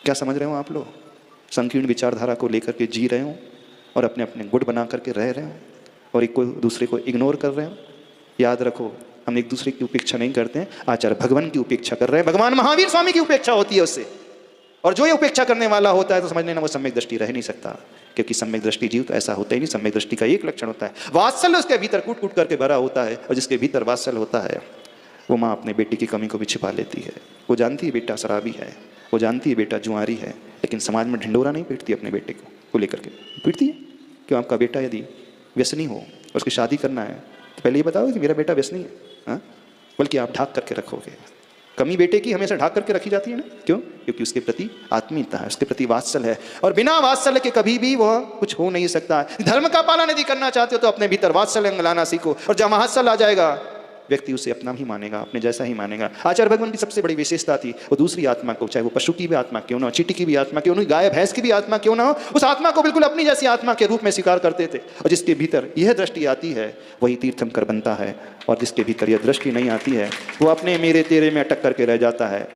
क्या समझ रहे हो आप लोग? संकीर्ण विचारधारा को लेकर के जी रहे हो और अपने अपने गुट बना करके रह रहे हो और एक को दूसरे को इग्नोर कर रहे हो। याद रखो, हम एक दूसरे की उपेक्षा नहीं करते हैं, आचार्य भगवान की उपेक्षा कर रहे हैं। भगवान महावीर स्वामी की उपेक्षा होती है उससे। और जो ये उपेक्षा करने वाला होता है तो समझ लेना वो सम्यक दृष्टि रह नहीं सकता, क्योंकि सम्यक दृष्टि जीव तो ऐसा होता ही नहीं। सम्यक दृष्टि का एक लक्षण होता है वात्सल्य, उसके भीतर कूट कूट करके भरा होता है, और जिसके भीतर वात्सल्य होता है वो माँ अपने बेटी की कमी को भी छिपा लेती है। वो जानती है बेटा शराबी है, वो जानती है बेटा जुआरी है, लेकिन समाज में ढिंडोरा नहीं पीटती अपने बेटे को लेकर के। पीटती है क्यों? आपका बेटा यदि व्यसनी हो और उसकी शादी करना है तो पहले ये बताओ कि मेरा बेटा व्यसनी है, हाँ? बल्कि आप ढाक करके रखोगे। कमी बेटे की हमेशा ढाक करके रखी जाती है ना, क्यों? क्योंकि उसके प्रति आत्मीयता है, उसके प्रति वात्सल्य है, और बिना वात्सल्य के कभी भी वह कुछ हो नहीं सकता। धर्म का पालन यदि करना चाहते हो तो अपने भीतर वात्सल्य लाना सीखो, और जब वात्सल्य आ जाएगा व्यक्ति उसे अपना ही मानेगा, अपने जैसा ही मानेगा। आचार्य भगवान की सबसे बड़ी विशेषता थी वो दूसरी आत्मा को, चाहे वो पशु की भी आत्मा क्यों ना हो, चींटी की भी आत्मा क्यों ना हो, गाय भैंस की भी आत्मा क्यों ना हो, उस आत्मा को बिल्कुल अपनी जैसी आत्मा के रूप में स्वीकार करते थे। और जिसके भीतर यह दृष्टि आती है वही तीर्थंकर बनता है, और जिसके भीतर यह दृष्टि नहीं आती है वो अपने मेरे तेरे में अटक करके रह जाता है।